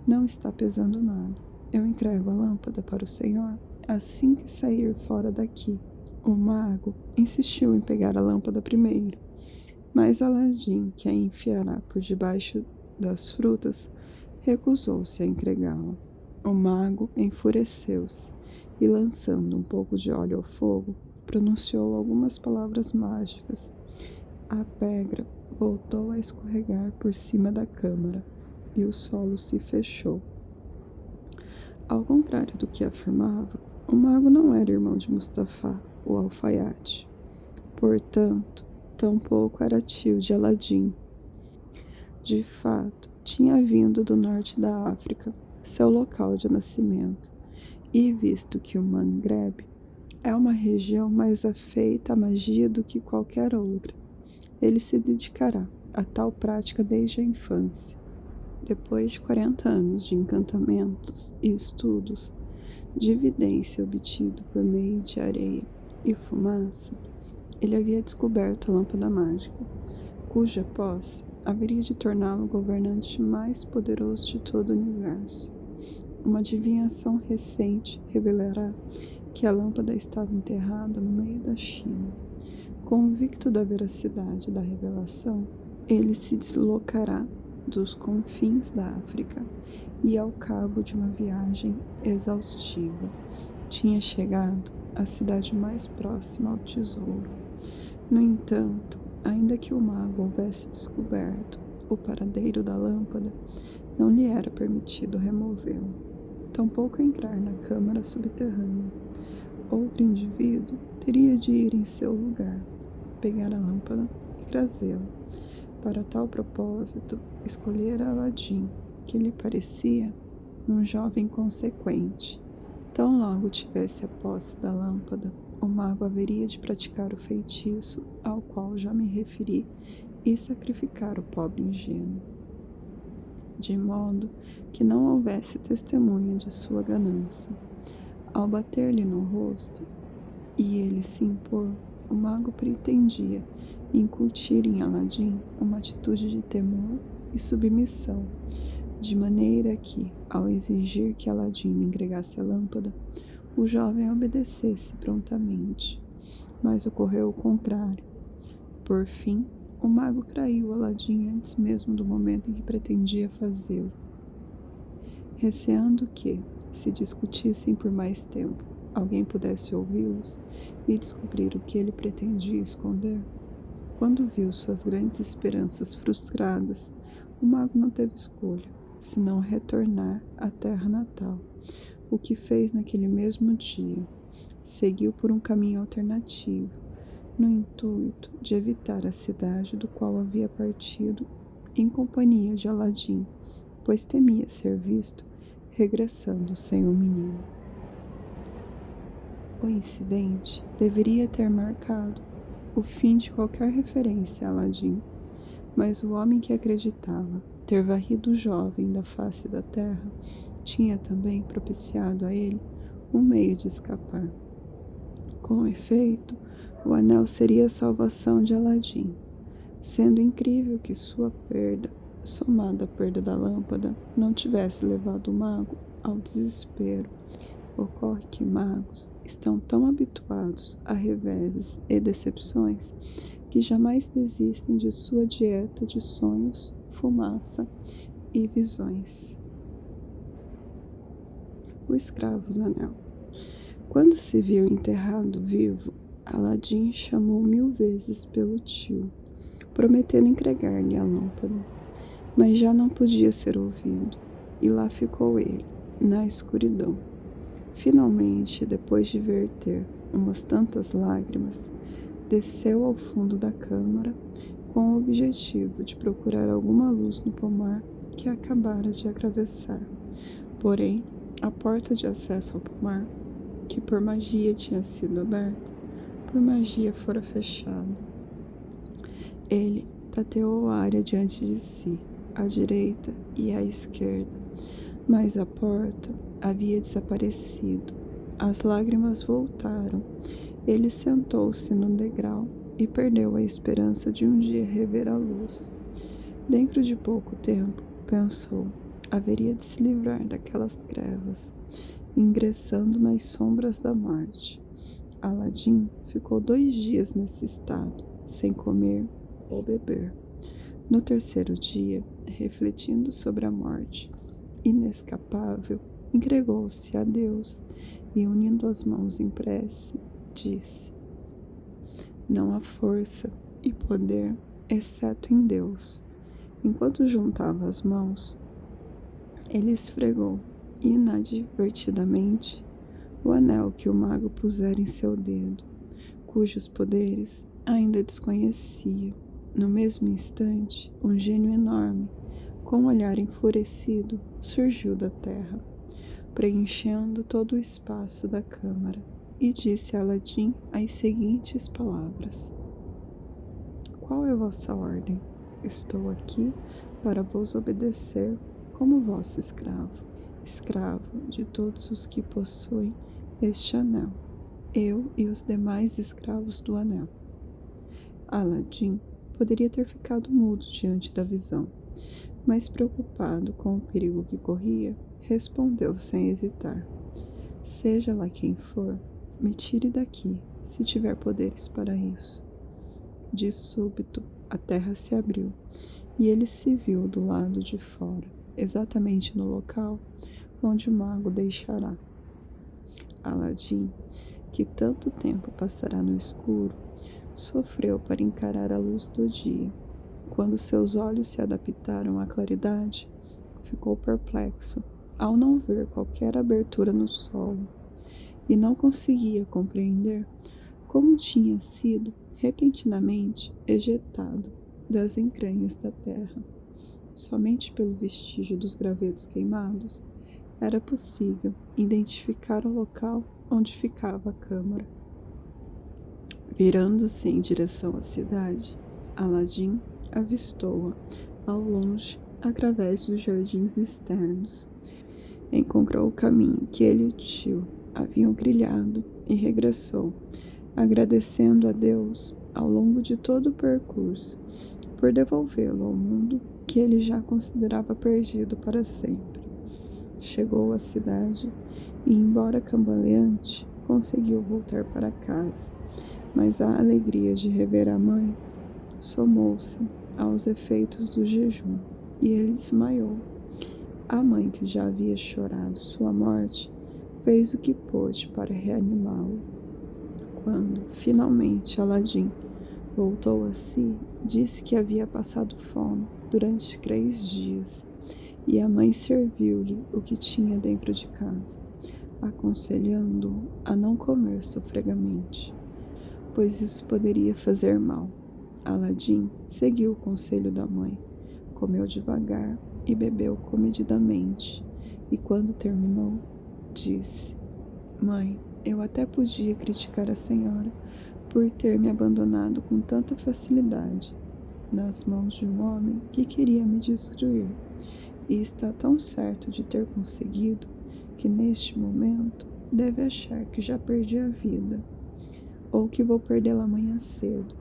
Não está pesando nada. Eu entrego a lâmpada para o senhor assim que sair fora daqui. O mago insistiu em pegar a lâmpada primeiro, mas Aladim, que a enfiará por debaixo das frutas, recusou-se a entregá-la. O mago enfureceu-se e, lançando um pouco de óleo ao fogo, pronunciou algumas palavras mágicas. A pedra voltou a escorregar por cima da câmara e o solo se fechou. Ao contrário do que afirmava, o mago não era irmão de Mustafá, o alfaiate. Portanto, tampouco era tio de Aladim. De fato, tinha vindo do norte da África, seu local de nascimento, e visto que o Maghreb é uma região mais afeita à magia do que qualquer outra, ele se dedicará a tal prática desde a infância. Depois de 40 anos de encantamentos e estudos, de evidência obtido por meio de areia e fumaça, ele havia descoberto a lâmpada mágica, cuja posse haveria de torná-lo o governante mais poderoso de todo o universo. Uma adivinhação recente revelará que a lâmpada estava enterrada no meio da China. Convicto da veracidade da revelação, ele se deslocará dos confins da África e, ao cabo de uma viagem exaustiva, tinha chegado à cidade mais próxima ao tesouro. No entanto, ainda que o mago houvesse descoberto o paradeiro da lâmpada, não lhe era permitido removê-lo, tampouco entrar na câmara subterrânea. Outro indivíduo teria de ir em seu lugar, pegar a lâmpada e trazê-la. Para tal propósito, escolhera Aladim, que lhe parecia um jovem consequente. Tão logo tivesse a posse da lâmpada, o mago haveria de praticar o feitiço ao qual já me referi e sacrificar o pobre ingênuo. de modo que não houvesse testemunha de sua ganância. Ao bater-lhe no rosto e ele se impor, o mago pretendia incutir em Aladim uma atitude de temor e submissão, de maneira que, ao exigir que Aladim lhe entregasse a lâmpada, o jovem obedecesse prontamente. Mas ocorreu o contrário. Por fim, o mago traiu Aladim antes mesmo do momento em que pretendia fazê-lo. Receando que, se discutissem por mais tempo, alguém pudesse ouvi-los e descobrir o que ele pretendia esconder, quando viu suas grandes esperanças frustradas, o mago não teve escolha, senão retornar à terra natal, o que fez naquele mesmo dia. Seguiu por um caminho alternativo, no intuito de evitar a cidade do qual havia partido em companhia de Aladim, pois temia ser visto regressando sem o menino. O incidente deveria ter marcado o fim de qualquer referência a Aladim, mas o homem que acreditava ter varrido o jovem da face da terra tinha também propiciado a ele um meio de escapar. Com efeito, o anel seria a salvação de Aladim, sendo incrível que sua perda, somada à perda da lâmpada, não tivesse levado o mago ao desespero. Ocorre que magos estão tão habituados a reveses e decepções que jamais desistem de sua dieta de sonhos, fumaça e visões. O escravo do anel. Quando se viu enterrado vivo, Aladim chamou 1000 vezes pelo tio, prometendo entregar-lhe a lâmpada, mas já não podia ser ouvido, e lá ficou ele, na escuridão. Finalmente, depois de verter umas tantas lágrimas, desceu ao fundo da câmara com o objetivo de procurar alguma luz no pomar que acabara de atravessar. Porém, a porta de acesso ao pomar, que por magia tinha sido aberta, por magia fora fechada. Ele tateou a área diante de si, à direita e à esquerda, mas a porta havia desaparecido. As lágrimas voltaram. Ele sentou-se no degrau e perdeu a esperança de um dia rever a luz. Dentro de pouco tempo, pensou, haveria de se livrar daquelas trevas, ingressando nas sombras da morte. Aladim ficou 2 dias nesse estado, sem comer ou beber. No terceiro dia, refletindo sobre a morte inescapável, entregou-se a Deus e, unindo as mãos em prece, disse: não há força e poder exceto em Deus. Enquanto juntava as mãos, ele esfregou inadvertidamente o anel que o mago pusera em seu dedo, cujos poderes ainda desconhecia. No mesmo instante, um gênio enorme, com um olhar enfurecido, surgiu da terra, preenchendo todo o espaço da câmara, e disse a Aladim as seguintes palavras: qual é vossa ordem? Estou aqui para vos obedecer como vosso escravo, escravo de todos os que possuem este anel, eu e os demais escravos do anel. Aladim poderia ter ficado mudo diante da visão, mas preocupado com o perigo que corria, respondeu sem hesitar: seja lá quem for, me tire daqui, se tiver poderes para isso. De súbito, a terra se abriu, e ele se viu do lado de fora, exatamente no local onde o mago deixará. Aladim, que tanto tempo passará no escuro, sofreu para encarar a luz do dia. Quando seus olhos se adaptaram à claridade, ficou perplexo ao não ver qualquer abertura no solo e não conseguia compreender como tinha sido repentinamente ejetado das entranhas da terra. Somente pelo vestígio dos gravetos queimados era possível identificar o local onde ficava a câmara. Virando-se em direção à cidade, Aladim avistou-a ao longe através dos jardins externos. Encontrou o caminho que ele e o tio haviam trilhado e regressou, agradecendo a Deus ao longo de todo o percurso por devolvê-lo ao mundo que ele já considerava perdido para sempre. Chegou à cidade e, embora cambaleante, conseguiu voltar para casa, mas a alegria de rever a mãe somou-se aos efeitos do jejum e ele desmaiou. A mãe, que já havia chorado sua morte, fez o que pôde para reanimá-lo. Quando, finalmente, Aladim voltou a si, disse que havia passado fome durante 3 dias, e a mãe serviu-lhe o que tinha dentro de casa, aconselhando-o a não comer sofregamente, pois isso poderia fazer mal. Aladim seguiu o conselho da mãe, comeu devagar e bebeu comedidamente, e quando terminou, disse: Mãe, eu até podia criticar a senhora por ter me abandonado com tanta facilidade nas mãos de um homem que queria me destruir, e está tão certo de ter conseguido que neste momento deve achar que já perdi a vida, ou que vou perdê-la amanhã cedo.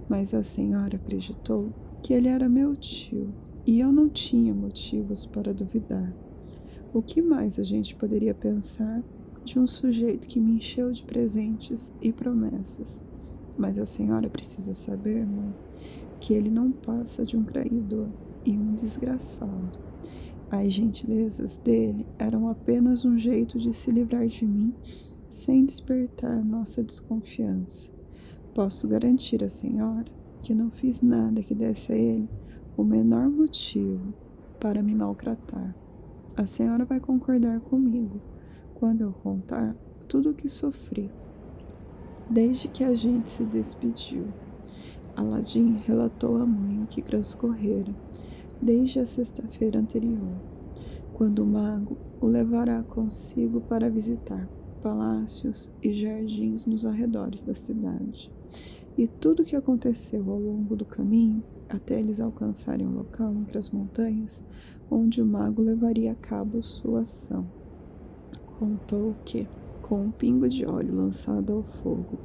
Mas a senhora acreditou que ele era meu tio, e eu não tinha motivos para duvidar. O que mais a gente poderia pensar de um sujeito que me encheu de presentes e promessas? Mas a senhora precisa saber, mãe, que ele não passa de um traidor e um desgraçado. As gentilezas dele eram apenas um jeito de se livrar de mim sem despertar nossa desconfiança. Posso garantir à senhora que não fiz nada que desse a ele o menor motivo para me maltratar. A senhora vai concordar comigo quando eu contar tudo o que sofri desde que a gente se despediu. Aladim relatou à mãe o que transcorrera desde a sexta-feira anterior, quando o mago o levará consigo para visitar palácios e jardins nos arredores da cidade, e tudo o que aconteceu ao longo do caminho até eles alcançarem o local entre as montanhas onde o mago levaria a cabo sua ação. Contou que, com um pingo de óleo lançado ao fogo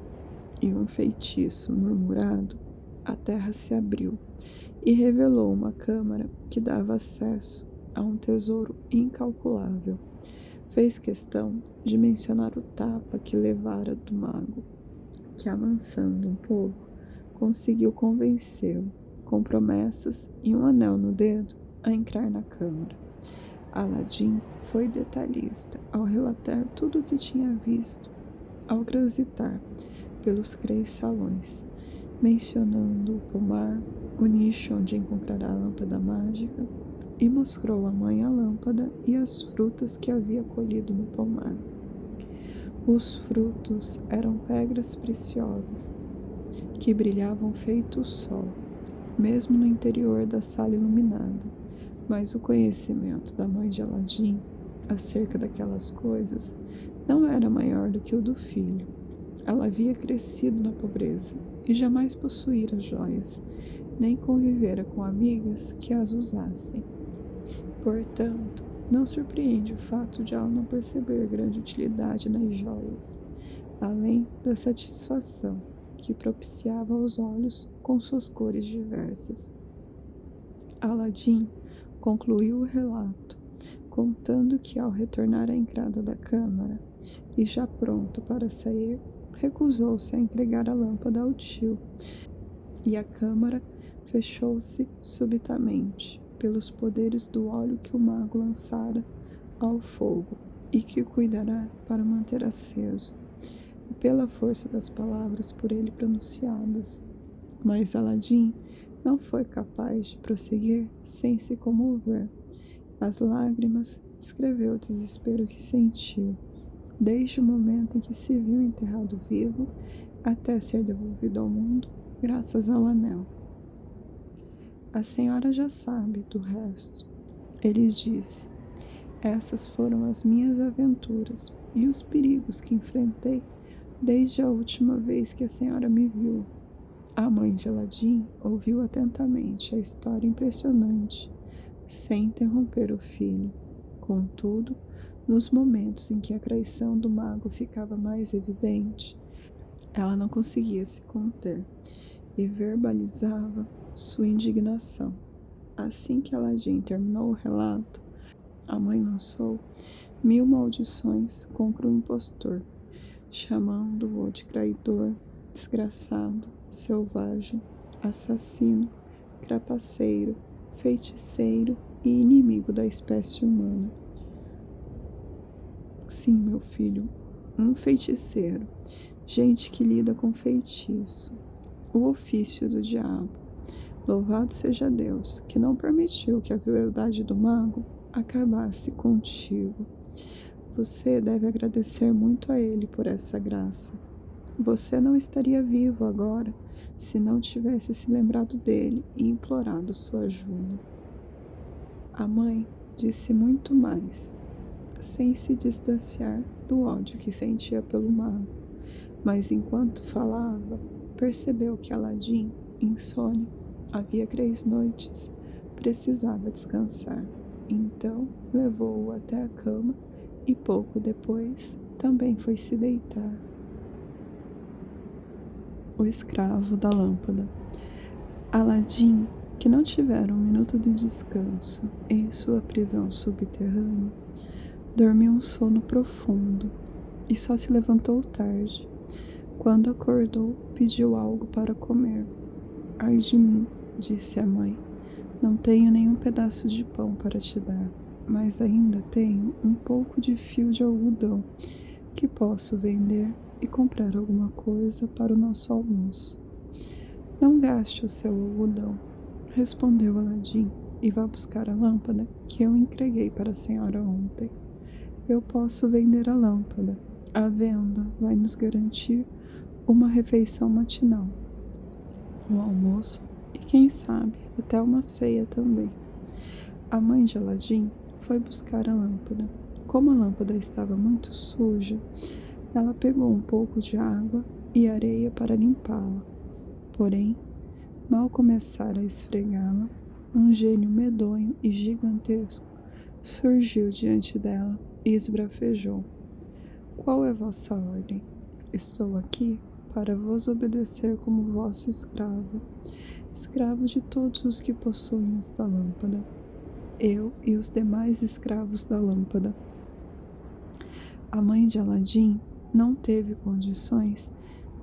e um feitiço murmurado, a terra se abriu e revelou uma câmara que dava acesso a um tesouro incalculável. Fez questão de mencionar o tapa que levara do mago, que, amansando um pouco, conseguiu convencê-lo, com promessas e um anel no dedo, a entrar na câmara. Aladim foi detalhista ao relatar tudo o que tinha visto ao transitar pelos 3 salões, mencionando o pomar, o nicho onde encontrará a lâmpada mágica, e mostrou à mãe a lâmpada e as frutas que havia colhido no pomar. Os frutos eram pedras preciosas, que brilhavam feito o sol, mesmo no interior da sala iluminada, mas o conhecimento da mãe de Aladim acerca daquelas coisas não era maior do que o do filho. Ela havia crescido na pobreza e jamais possuíra joias, nem convivera com amigas que as usassem. Portanto, não surpreende o fato de ela não perceber grande utilidade nas joias, além da satisfação que propiciava aos olhos com suas cores diversas. Aladim concluiu o relato, contando que, ao retornar à entrada da câmara, e já pronto para sair, recusou-se a entregar a lâmpada ao tio, e a câmara fechou-se subitamente pelos poderes do óleo que o mago lançara ao fogo e que cuidará para manter aceso, e pela força das palavras por ele pronunciadas. Mas Aladim não foi capaz de prosseguir sem se comover. As lágrimas descreveu o desespero que sentiu, desde o momento em que se viu enterrado vivo até ser devolvido ao mundo graças ao anel. A senhora já sabe do resto, ele disse. Essas foram as minhas aventuras e os perigos que enfrentei desde a última vez que a senhora me viu. A mãe de Aladim ouviu atentamente a história impressionante sem interromper o filho. Contudo, nos momentos em que a traição do mago ficava mais evidente, ela não conseguia se conter e verbalizava sua indignação. Assim que Aladim terminou o relato, a mãe lançou 1000 maldições contra o impostor, chamando-o de traidor, desgraçado, selvagem, assassino, trapaceiro, feiticeiro e inimigo da espécie humana. Sim, meu filho, um feiticeiro, gente que lida com feitiço, o ofício do diabo. Louvado seja Deus, que não permitiu que a crueldade do mago acabasse contigo. Você deve agradecer muito a ele por essa graça. Você não estaria vivo agora se não tivesse se lembrado dele e implorado sua ajuda. A mãe disse muito mais, sem se distanciar do ódio que sentia pelo mago, mas enquanto falava, percebeu que Aladim, insone, havia 3 noites, precisava descansar. Então levou-o até a cama e pouco depois também foi se deitar. O escravo da lâmpada. Aladim, que não tivera um minuto de descanso em sua prisão subterrânea, dormiu um sono profundo e só se levantou tarde. Quando acordou, pediu algo para comer. Ai de mim, disse a mãe, não tenho nenhum pedaço de pão para te dar, mas ainda tenho um pouco de fio de algodão que posso vender e comprar alguma coisa para o nosso almoço. Não gaste o seu algodão, respondeu Aladim, e vá buscar a lâmpada que eu entreguei para a senhora ontem. Eu posso vender a lâmpada. A venda vai nos garantir uma refeição matinal, um almoço e, quem sabe, até uma ceia também. A mãe de Aladim foi buscar a lâmpada. Como a lâmpada estava muito suja, ela pegou um pouco de água e areia para limpá-la. Porém, mal começara a esfregá-la, um gênio medonho e gigantesco surgiu diante dela e esbravejou. Qual é vossa ordem? Estou aqui para vos obedecer como vosso escravo, escravo de todos os que possuem esta lâmpada, eu e os demais escravos da lâmpada. A mãe de Aladim não teve condições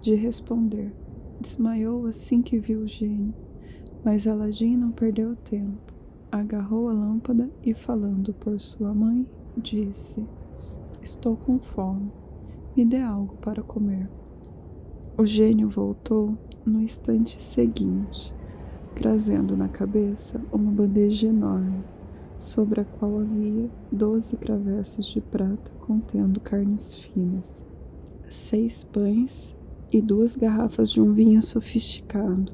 de responder. Desmaiou assim que viu o gênio, mas Aladim não perdeu tempo. Agarrou a lâmpada e, falando por sua mãe, disse: Estou com fome, me dê algo para comer. O gênio voltou no instante seguinte, trazendo na cabeça uma bandeja enorme, sobre a qual havia 12 travessas de prata contendo carnes finas, 6 pães e 2 garrafas de um vinho sofisticado.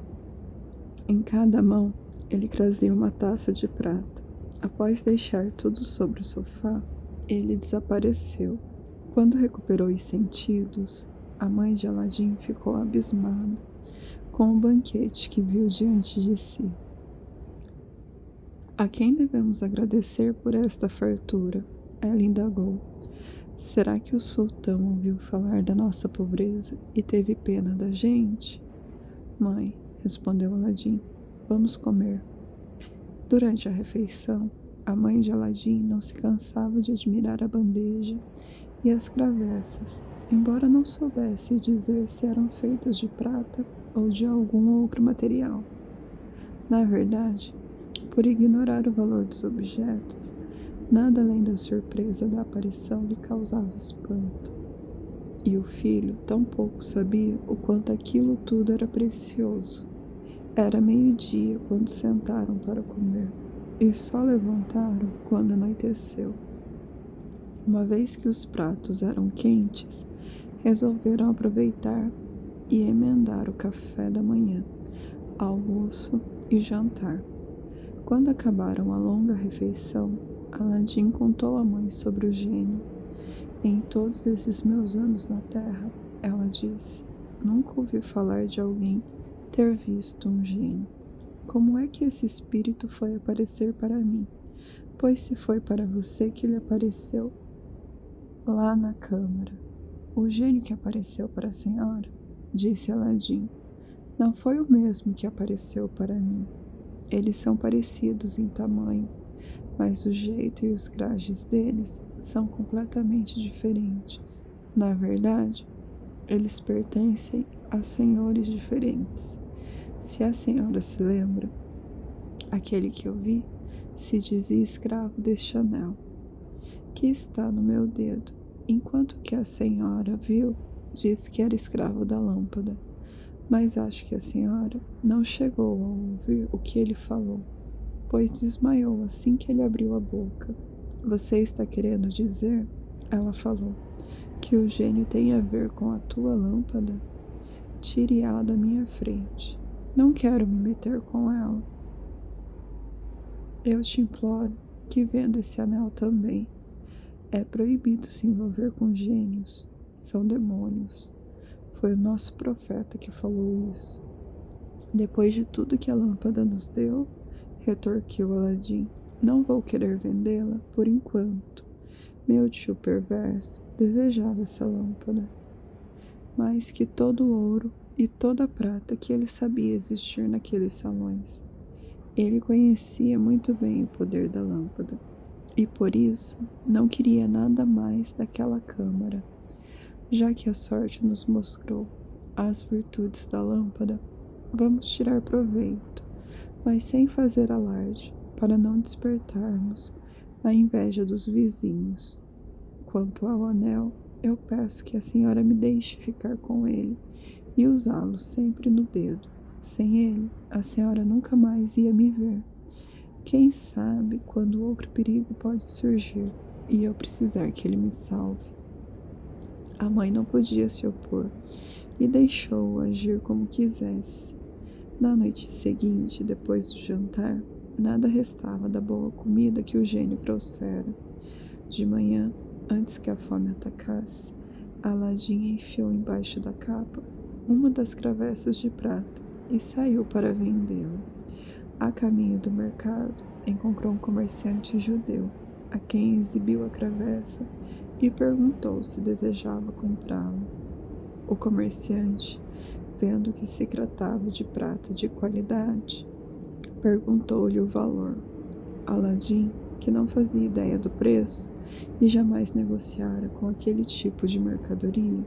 Em cada mão, ele trazia uma taça de prata. Após deixar tudo sobre o sofá, ele desapareceu. Quando recuperou os sentidos, a mãe de Aladim ficou abismada com o banquete que viu diante de si. A quem devemos agradecer por esta fartura? Ela indagou. Será que o sultão ouviu falar da nossa pobreza e teve pena da gente? Mãe, respondeu Aladim, vamos comer. Durante a refeição, a mãe de Aladim não se cansava de admirar a bandeja e as travessas, embora não soubesse dizer se eram feitas de prata ou de algum outro material. Na verdade, por ignorar o valor dos objetos, nada além da surpresa da aparição lhe causava espanto. E o filho tampouco sabia o quanto aquilo tudo era precioso. Era meio-dia quando sentaram para comer, e só levantaram quando anoiteceu. Uma vez que os pratos eram quentes, resolveram aproveitar e emendar o café da manhã, almoço e jantar. Quando acabaram a longa refeição, Aladim contou à mãe sobre o gênio. Em todos esses meus anos na Terra, ela disse, nunca ouvi falar de alguém ter visto um gênio. Como é que esse espírito foi aparecer para mim? Pois se foi para você que lhe apareceu lá na câmara o gênio que apareceu para a senhora, disse Aladim, não foi o mesmo que apareceu para mim. Eles são parecidos em tamanho, mas o jeito e os trajes deles são completamente diferentes. Na verdade, eles pertencem a senhores diferentes. Se a senhora se lembra, aquele que eu vi se dizia escravo deste anel, que está no meu dedo, enquanto que a senhora viu, disse que era escravo da lâmpada. Mas acho que a senhora não chegou a ouvir o que ele falou, pois desmaiou assim que ele abriu a boca. Você está querendo dizer, ela falou, que o gênio tem a ver com a tua lâmpada? Tire ela da minha frente. Não quero me meter com ela. Eu te imploro que venda esse anel também. É proibido se envolver com gênios. São demônios. Foi o nosso profeta que falou isso. Depois de tudo que a lâmpada nos deu, retorquiu Aladim, não vou querer vendê-la por enquanto. Meu tio perverso desejava essa lâmpada, mais que todo o ouro e toda a prata que ele sabia existir naqueles salões. Ele conhecia muito bem o poder da lâmpada, e por isso não queria nada mais daquela câmara. Já que a sorte nos mostrou as virtudes da lâmpada, vamos tirar proveito, mas sem fazer alarde, para não despertarmos a inveja dos vizinhos. Quanto ao anel, eu peço que a senhora me deixe ficar com ele e usá-lo sempre no dedo. Sem ele, a senhora nunca mais ia me ver. Quem sabe quando outro perigo pode surgir e eu precisar que ele me salve. A mãe não podia se opor e deixou-o agir como quisesse. Na noite seguinte, depois do jantar, nada restava da boa comida que o gênio trouxera. De manhã, antes que a fome atacasse, Aladim enfiou embaixo da capa uma das travessas de prata e saiu para vendê-la. A caminho do mercado, encontrou um comerciante judeu, a quem exibiu a travessa e perguntou se desejava comprá-la. O comerciante, vendo que se tratava de prata de qualidade, perguntou-lhe o valor. Aladim, que não fazia ideia do preço e jamais negociara com aquele tipo de mercadoria,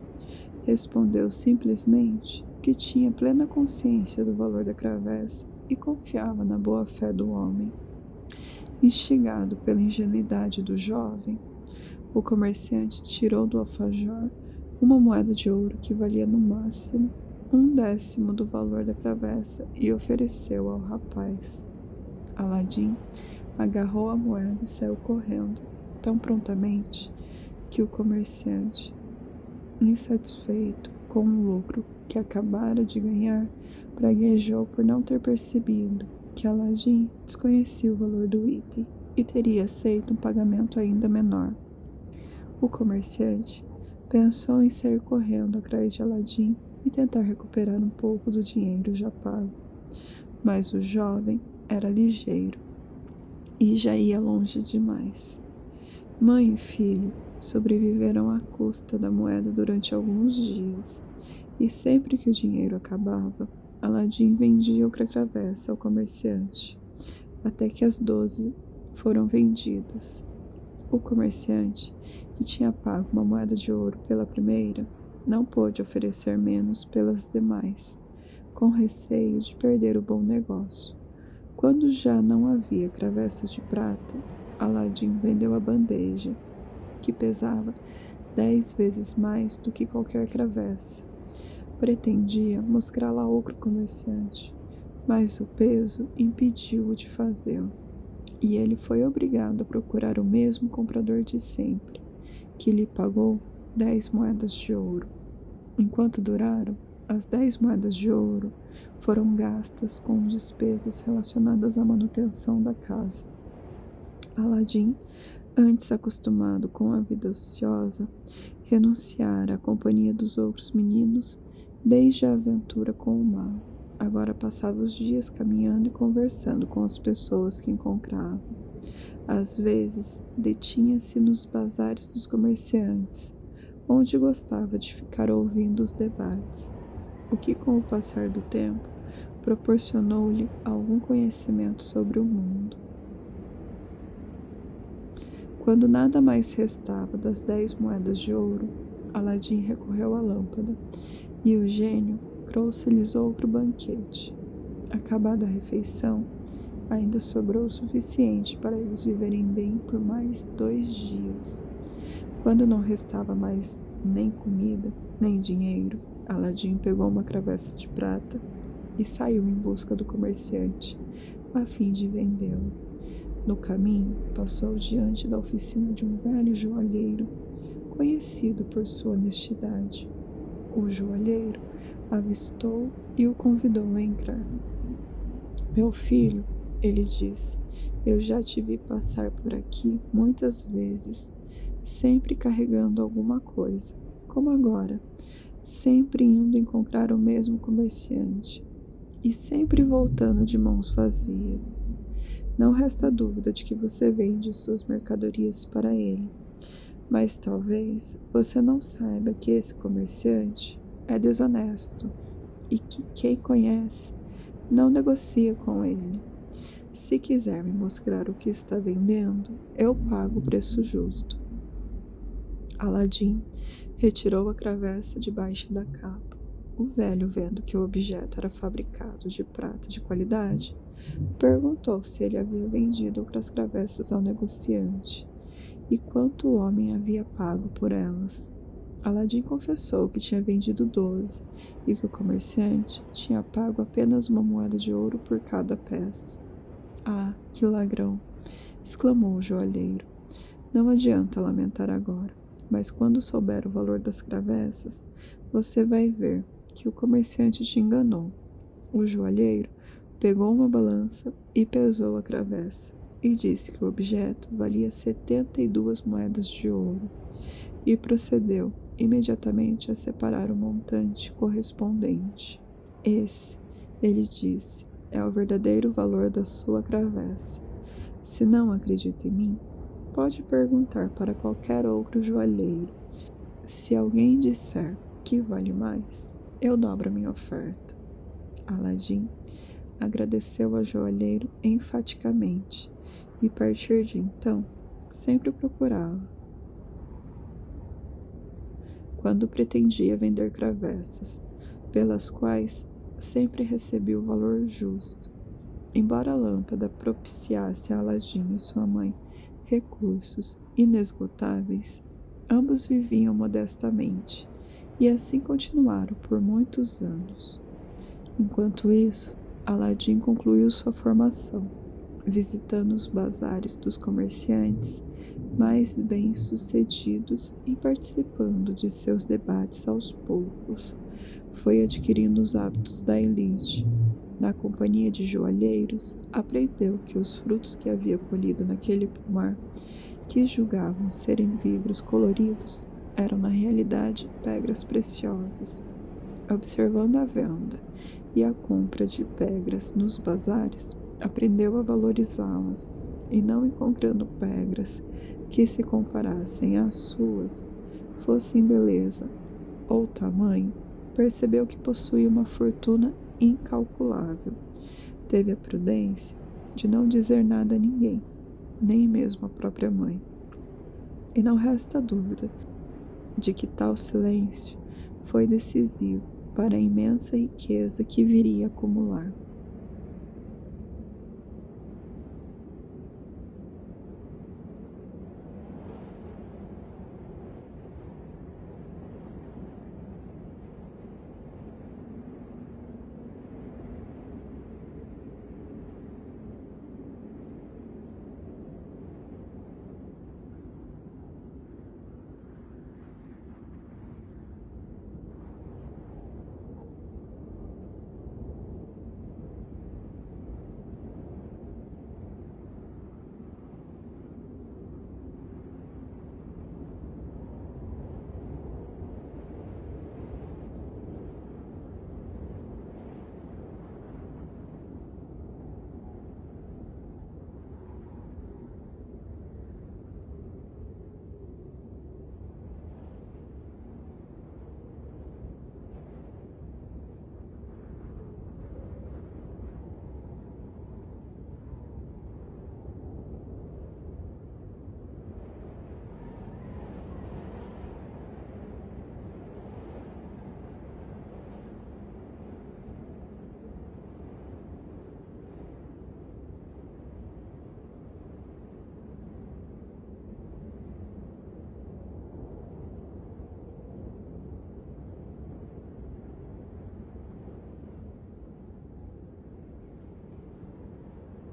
respondeu simplesmente que tinha plena consciência do valor da travessa e confiava na boa-fé do homem. Instigado pela ingenuidade do jovem, o comerciante tirou do alfajor uma moeda de ouro que valia no máximo 1/10 do valor da travessa e ofereceu ao rapaz. Aladim agarrou a moeda e saiu correndo, tão prontamente que o comerciante, insatisfeito com o lucro que acabara de ganhar, praguejou por não ter percebido que Aladim desconhecia o valor do item e teria aceito um pagamento ainda menor. O comerciante pensou em sair correndo atrás de Aladim e tentar recuperar um pouco do dinheiro já pago, mas o jovem era ligeiro e já ia longe demais. Mãe e filho sobreviveram à custa da moeda durante alguns dias, e sempre que o dinheiro acabava, Aladim vendia outra travessa ao comerciante, até que as 12 foram vendidas. O comerciante, que tinha pago uma moeda de ouro pela primeira, não pôde oferecer menos pelas demais, com receio de perder o bom negócio. Quando já não havia travessa de prata, Aladim vendeu a bandeja, que pesava 10 vezes mais do que qualquer travessa. Pretendia mostrá-la a outro comerciante, mas o peso impediu-o de fazê-lo, e ele foi obrigado a procurar o mesmo comprador de sempre, que lhe pagou 10 moedas de ouro. Enquanto duraram, as 10 moedas de ouro foram gastas com despesas relacionadas à manutenção da casa. Aladim, antes acostumado com a vida ociosa, renunciara à companhia dos outros meninos desde a aventura com o mal. Agora passava os dias caminhando e conversando com as pessoas que encontrava. Às vezes, detinha-se nos bazares dos comerciantes, onde gostava de ficar ouvindo os debates, o que, com o passar do tempo, proporcionou-lhe algum conhecimento sobre o mundo. Quando nada mais restava das 10 moedas de ouro, Aladim recorreu à lâmpada, e o gênio trouxe-lhes outro banquete. Acabada a refeição, ainda sobrou o suficiente para eles viverem bem por mais 2 dias. Quando não restava mais nem comida, nem dinheiro, Aladim pegou uma travessa de prata e saiu em busca do comerciante, a fim de vendê-la. No caminho, passou diante da oficina de um velho joalheiro, conhecido por sua honestidade. O joalheiro avistou e o convidou a entrar. Meu filho, ele disse, eu já te vi passar por aqui muitas vezes, sempre carregando alguma coisa, como agora, sempre indo encontrar o mesmo comerciante e sempre voltando de mãos vazias. Não resta dúvida de que você vende suas mercadorias para ele, mas talvez você não saiba que esse comerciante é desonesto e que quem conhece não negocia com ele. Se quiser me mostrar o que está vendendo, eu pago o preço justo. Aladim retirou a travessa debaixo da capa. O velho, vendo que o objeto era fabricado de prata de qualidade, perguntou se ele havia vendido outras travessas ao negociante e quanto o homem havia pago por elas. Aladim confessou que tinha vendido 12 e que o comerciante tinha pago apenas uma moeda de ouro por cada peça. Ah, que ladrão! Exclamou o joalheiro. Não adianta lamentar agora, mas quando souber o valor das travessas, você vai ver que o comerciante te enganou. O joalheiro pegou uma balança e pesou a travessa, e disse que o objeto valia 72 moedas de ouro, e procedeu imediatamente a separar o montante correspondente. Esse, ele disse, é o verdadeiro valor da sua travessa. Se não acredita em mim, pode perguntar para qualquer outro joalheiro. Se alguém disser que vale mais, eu dobro a minha oferta. Aladim agradeceu ao joalheiro enfaticamente e, a partir de então, sempre o procurava. Quando pretendia vender travessas, pelas quais sempre recebia o valor justo. Embora a lâmpada propiciasse a Aladim e sua mãe recursos inesgotáveis, ambos viviam modestamente, e assim continuaram por muitos anos. Enquanto isso, Aladim concluiu sua formação, visitando os bazares dos comerciantes mais bem-sucedidos e participando de seus debates aos poucos. Foi adquirindo os hábitos da elite. Na companhia de joalheiros, aprendeu que os frutos que havia colhido naquele pomar, que julgavam serem vidros coloridos, eram na realidade pedras preciosas. Observando a venda e a compra de pedras nos bazares, aprendeu a valorizá-las, e não encontrando pedras que se comparassem às suas, fossem beleza ou tamanho, percebeu que possuía uma fortuna incalculável. Teve a prudência de não dizer nada a ninguém, nem mesmo à própria mãe. E não resta dúvida de que tal silêncio foi decisivo para a imensa riqueza que viria a acumular.